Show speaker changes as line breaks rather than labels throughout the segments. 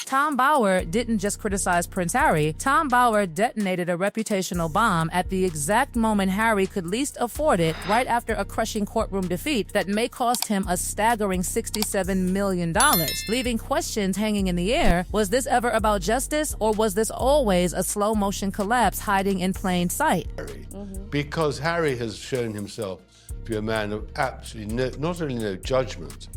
Tom Bower didn't just criticize Prince Harry. Tom Bower detonated a reputational bomb at the exact moment Harry could least afford it, right after a crushing courtroom defeat that may cost him a staggering $67 million, leaving questions hanging in the air. Was this ever about justice, or was this always a slow-motion collapse hiding in plain sight?
Because Harry has shown himself to be a man of absolutely not only no judgment,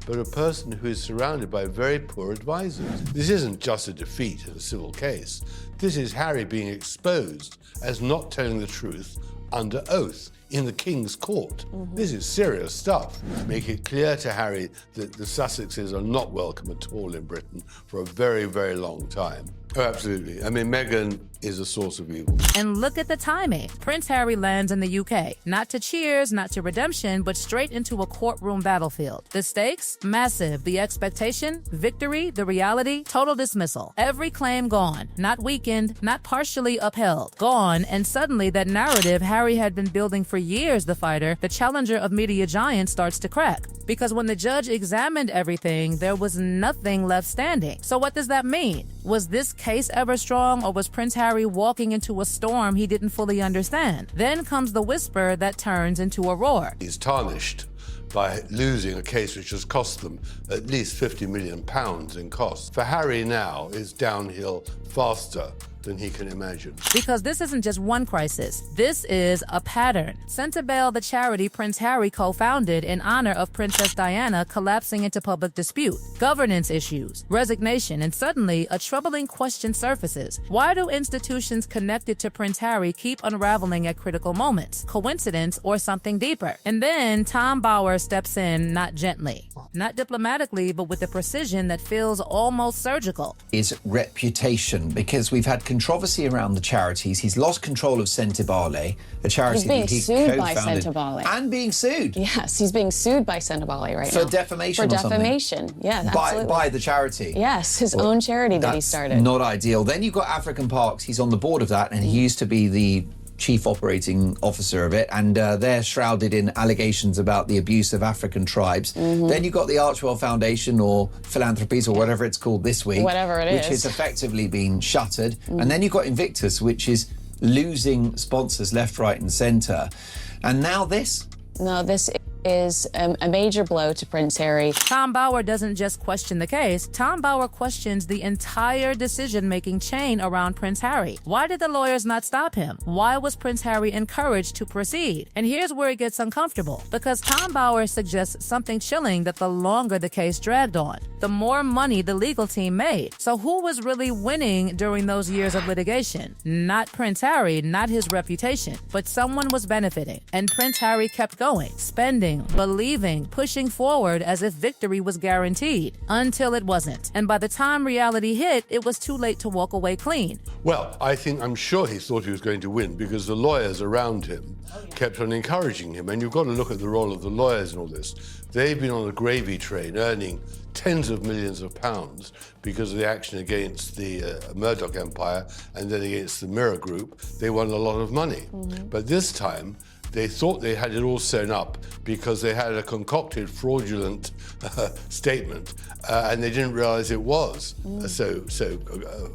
but a person who is surrounded by very poor advisors. This isn't just a defeat in a civil case. This is Harry being exposed as not telling the truth under oath in the King's Court. This is serious stuff. Make it clear to Harry that the Sussexes are not welcome at all in Britain for a very, very long time. Oh, absolutely. I mean, Meghan is a source of evil.
And look at the timing. Prince Harry lands in the UK, not to cheers, not to redemption, but straight into a courtroom battlefield. The stakes? Massive. The expectation? Victory. The reality? Total dismissal. Every claim gone, not weakened, not partially upheld. Gone, and suddenly that narrative Harry had been building for years, the fighter, the challenger of media giants, starts to crack. Because when the judge examined everything, there was nothing left standing. So what does that mean? Was this case ever strong, or was Prince Harry walking into a storm he didn't fully understand? Then comes the whisper that turns into a roar.
He's tarnished by losing a case which has cost them at least £50 million in costs. For Harry now, it's downhill faster than he can imagine.
Because this isn't just one crisis. This is a pattern. Sent to bail the charity Prince Harry co-founded in honor of Princess Diana collapsing into public dispute, governance issues, resignation, and suddenly a troubling question surfaces. Why do institutions connected to Prince Harry keep unraveling at critical moments? Coincidence or something deeper? And then Tom Bower steps in, not gently, not diplomatically, but with a precision that feels almost surgical.
His reputation, because we've had controversy around the charities. He's lost control of Sentebale, a charity that he co-founded.
He's being sued by Sentebale.
And being sued.
Yes, he's being sued by Sentebale right now.
For defamation
or
something.
defamation, yeah, absolutely.
By the charity.
Yes, his own charity that he started.
Not ideal. Then you've got African Parks. He's on the board of that, and he used to be the chief operating officer of it, and they're shrouded in allegations about the abuse of African tribes. Then you've got the Archwell Foundation, or Philanthropies, or whatever it's called this week.
Whatever it is.
Which has effectively been shuttered. And then you've got Invictus, which is losing sponsors left, right and centre. And now this.
No, this is a major blow to Prince Harry.
Tom Bower doesn't just question the case. Tom Bower questions the entire decision-making chain around Prince Harry. Why did the lawyers not stop him? Why was Prince Harry encouraged to proceed? And here's where it gets uncomfortable, because Tom Bower suggests something chilling, that the longer the case dragged on, the more money the legal team made. So who was really winning during those years of litigation? Not Prince Harry, not his reputation, but someone was benefiting. And Prince Harry kept going, spending, believing, pushing forward as if victory was guaranteed, until it wasn't. And by the time reality hit, it was too late to walk away clean.
Well, I'm sure he thought he was going to win, because the lawyers around him kept on encouraging him. And you've got to look at the role of the lawyers in all this. They've been on a gravy train, earning tens of millions of pounds because of the action against the Murdoch Empire and then against the Mirror Group. They won a lot of money. But this time, they thought they had it all sewn up because they had a concocted fraudulent statement, and they didn't realize it was so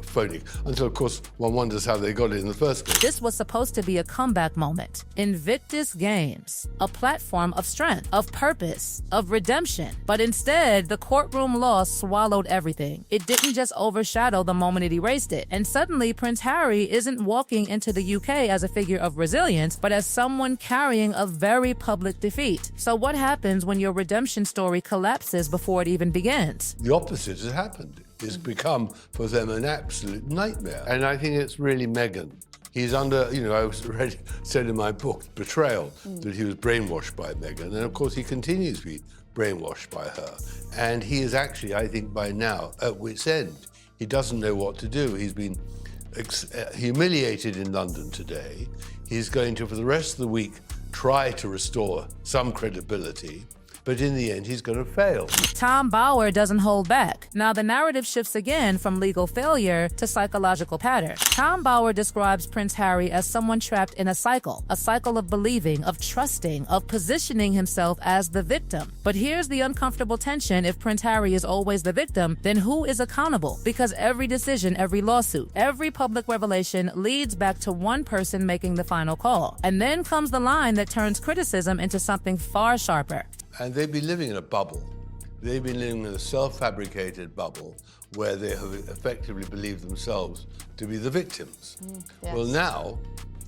phony. Until, of course, one wonders how they got it in the first place.
This was supposed to be a comeback moment. Invictus Games, a platform of strength, of purpose, of redemption. But instead, the courtroom loss swallowed everything. It didn't just overshadow the moment, it erased it. And suddenly, Prince Harry isn't walking into the UK as a figure of resilience, but as someone carrying a very public defeat. So what happens when your redemption story collapses before it even begins?
The opposite has happened. It's become, for them, an absolute nightmare. And I think it's really Meghan. He's under, I was already said in my book, Betrayal, that he was brainwashed by Meghan. And of course, he continues to be brainwashed by her. And he is actually, I think, by now, at wit's end. He doesn't know what to do. He's been humiliated in London today. He's going to, for the rest of the week, try to restore some credibility. but in the end, he's going to fail.
Tom Bauer doesn't hold back. Now the narrative shifts again from legal failure to psychological pattern. Tom Bauer describes Prince Harry as someone trapped in a cycle of believing, of trusting, of positioning himself as the victim. But here's the uncomfortable tension. If Prince Harry is always the victim, then who is accountable? Because every decision, every lawsuit, every public revelation leads back to one person making the final call. And then comes the line that turns criticism into something far sharper.
And they've been living in a bubble. They've been living in a self-fabricated bubble where they have effectively believed themselves to be the victims.
Yes.
Well, now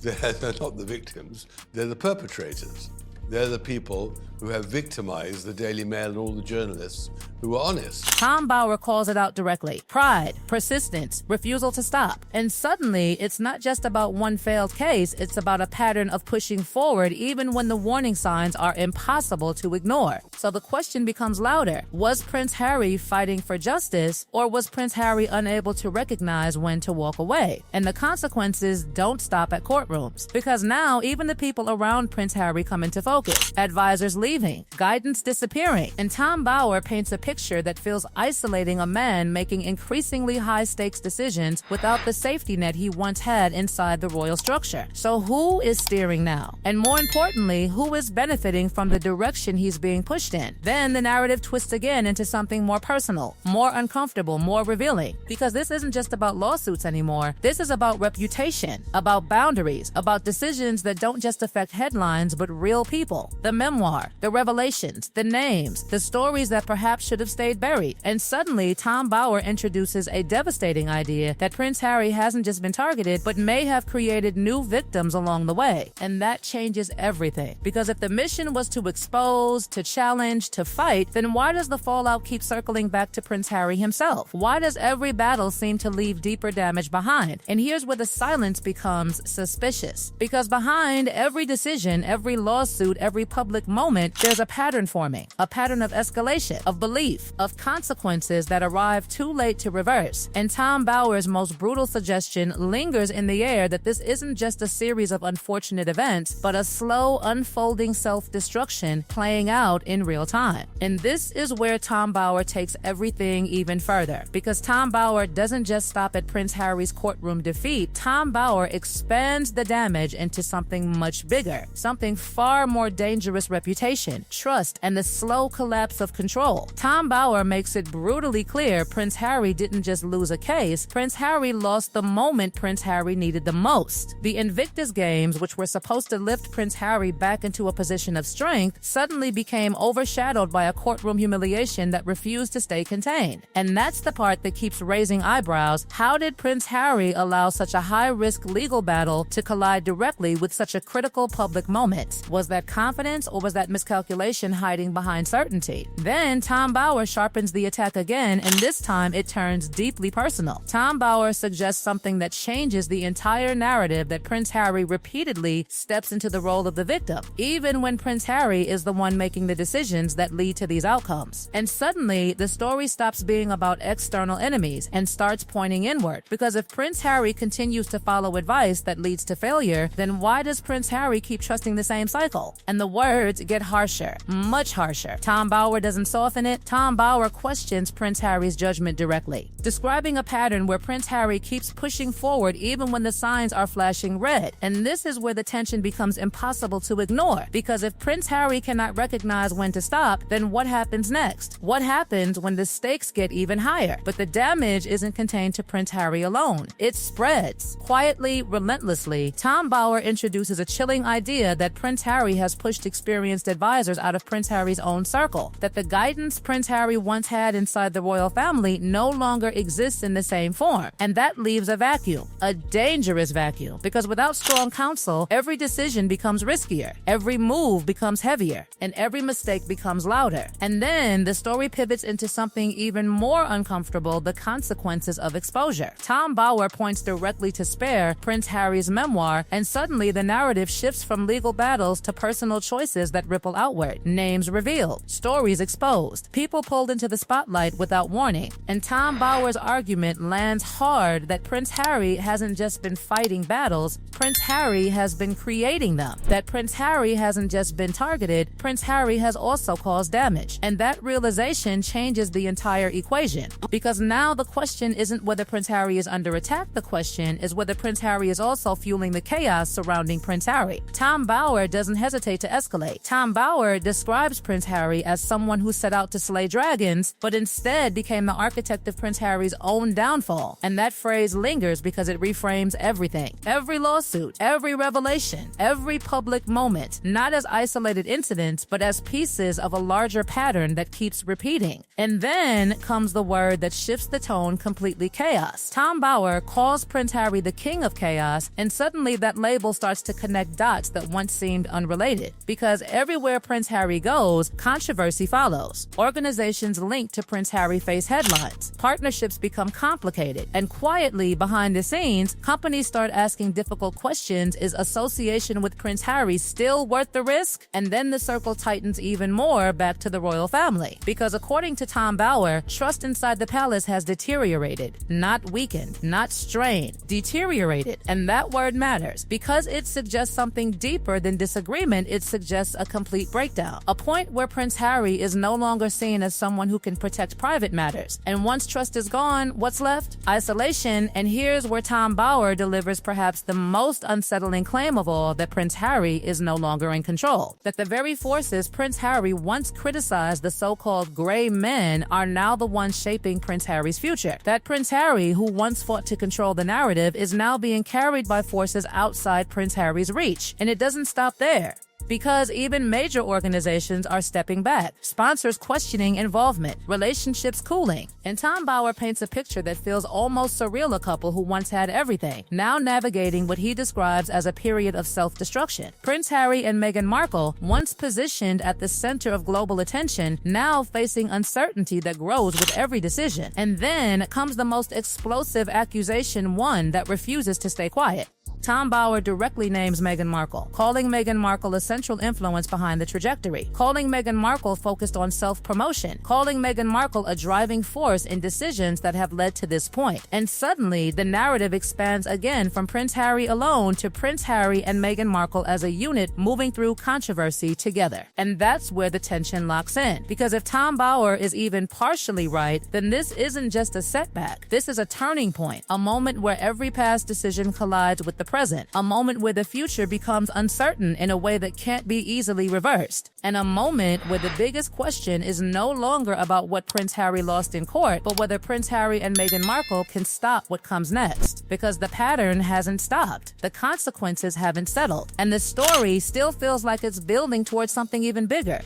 they're not the victims, they're the perpetrators. They're the people who have victimized the Daily Mail and all the journalists who were honest.
Tom Bauer calls it out directly. Pride, persistence, refusal to stop. And suddenly, it's not just about one failed case, it's about a pattern of pushing forward even when the warning signs are impossible to ignore. So the question becomes louder. Was Prince Harry fighting for justice, or was Prince Harry unable to recognize when to walk away? And the consequences don't stop at courtrooms, because now even the people around Prince Harry come into focus. Advisors leaving, guidance disappearing, and Tom Bauer paints a picture that feels isolating, a man making increasingly high-stakes decisions without the safety net he once had inside the royal structure. So who is steering now? And more importantly, who is benefiting from the direction he's being pushed in? Then the narrative twists again into something more personal, more uncomfortable, more revealing. Because this isn't just about lawsuits anymore. This is about reputation, about boundaries, about decisions that don't just affect headlines, but real people. The memoir, the revelations, the names, the stories that perhaps should have stayed buried. And suddenly, Tom Bauer introduces a devastating idea that Prince Harry hasn't just been targeted, but may have created new victims along the way. And that changes everything. Because if the mission was to expose, to challenge, to fight, then why does the fallout keep circling back to Prince Harry himself? Why does every battle seem to leave deeper damage behind? And here's where the silence becomes suspicious. Because behind every decision, every lawsuit, every public moment, there's a pattern forming, a pattern of escalation, of belief, of consequences that arrive too late to reverse. And Tom Bauer's most brutal suggestion lingers in the air that this isn't just a series of unfortunate events, but a slow, unfolding self-destruction playing out in real time. And this is where Tom Bauer takes everything even further. Because Tom Bauer doesn't just stop at Prince Harry's courtroom defeat, Tom Bauer expands the damage into something much bigger, something far more dangerous: reputation, trust, and the slow collapse of control. Tom Bauer makes it brutally clear Prince Harry didn't just lose a case, Prince Harry lost the moment Prince Harry needed the most. The Invictus Games, which were supposed to lift Prince Harry back into a position of strength, suddenly became overshadowed by a courtroom humiliation that refused to stay contained. And that's the part that keeps raising eyebrows. How did Prince Harry allow such a high-risk legal battle to collide directly with such a critical public moment? Was that confidence, or was that miscalculation hiding behind certainty? Then Tom Bauer sharpens the attack again, and this time it turns deeply personal. Tom Bauer suggests something that changes the entire narrative, that Prince Harry repeatedly steps into the role of the victim, even when Prince Harry is the one making the decisions that lead to these outcomes. And suddenly, the story stops being about external enemies and starts pointing inward. Because if Prince Harry continues to follow advice that leads to failure, then why does Prince Harry keep trusting the same cycle? And the words get harsher, much harsher. Tom Bauer doesn't soften it. Tom Bauer questions Prince Harry's judgment directly, describing a pattern where Prince Harry keeps pushing forward even when the signs are flashing red. And this is where the tension becomes impossible to ignore, because if Prince Harry cannot recognize when to stop, then what happens next? What happens when the stakes get even higher? But the damage isn't contained to Prince Harry alone. It spreads. Quietly, relentlessly, Tom Bauer introduces a chilling idea that Prince Harry has pushed experienced advisors out of Prince Harry's own circle, that the guidance Prince Harry once had inside the royal family no longer exists in the same form. And that leaves a vacuum, a dangerous vacuum, because without strong counsel, every decision becomes riskier, every move becomes heavier, and every mistake becomes louder. And then the story pivots into something even more uncomfortable: the consequences of exposure. Tom Bauer points directly to Spare, Prince Harry's memoir, and suddenly the narrative shifts from legal battles to personal personal choices that ripple outward, names revealed, stories exposed, people pulled into the spotlight without warning. And Tom Bower's argument lands hard that Prince Harry hasn't just been fighting battles, Prince Harry has been creating them. That Prince Harry hasn't just been targeted, Prince Harry has also caused damage. And that realization changes the entire equation. Because now the question isn't whether Prince Harry is under attack, the question is whether Prince Harry is also fueling the chaos surrounding Prince Harry. Tom Bower doesn't hesitate to escalate. Tom Bower describes Prince Harry as someone who set out to slay dragons, but instead became the architect of Prince Harry's own downfall. And that phrase lingers because it reframes everything. Every lawsuit, every revelation, every public moment, not as isolated incidents, but as pieces of a larger pattern that keeps repeating. And then comes the word that shifts the tone completely: chaos. Tom Bower calls Prince Harry the king of chaos, and suddenly that label starts to connect dots that once seemed unrelated. Because everywhere Prince Harry goes, controversy follows. Organizations linked to Prince Harry face headlines. Partnerships become complicated. And quietly, behind the scenes, companies start asking difficult questions. Is association with Prince Harry still worth the risk? And then the circle tightens even more back to the royal family. Because according to Tom Bower, trust inside the palace has deteriorated. Not weakened, not strained, deteriorated. And that word matters. Because it suggests something deeper than disagreement, it suggests a complete breakdown. A point where Prince Harry is no longer seen as someone who can protect private matters. And once trust is gone, what's left? Isolation. And here's where Tom Bower delivers perhaps the most unsettling claim of all, that Prince Harry is no longer in control. That the very forces Prince Harry once criticized, the so-called gray men, are now the ones shaping Prince Harry's future. That Prince Harry, who once fought to control the narrative, is now being carried by forces outside Prince Harry's reach. And it doesn't stop there. Because even major organizations are stepping back, sponsors questioning involvement, relationships cooling. And Tom Bower paints a picture that feels almost surreal: a couple who once had everything, now navigating what he describes as a period of self-destruction. Prince Harry and Meghan Markle, once positioned at the center of global attention, now facing uncertainty that grows with every decision. And then comes the most explosive accusation, one that refuses to stay quiet. Tom Bower directly names Meghan Markle, calling Meghan Markle a central influence behind the trajectory, calling Meghan Markle focused on self-promotion, calling Meghan Markle a driving force in decisions that have led to this point. And suddenly, the narrative expands again from Prince Harry alone to Prince Harry and Meghan Markle as a unit moving through controversy together. And that's where the tension locks in. Because if Tom Bower is even partially right, then this isn't just a setback. This is a turning point, a moment where every past decision collides with the present, a moment where the future becomes uncertain in a way that can't be easily reversed, and a moment where the biggest question is no longer about what Prince Harry lost in court, but whether Prince Harry and Meghan Markle can stop what comes next. Because the pattern hasn't stopped, the consequences haven't settled, and the story still feels like it's building towards something even bigger.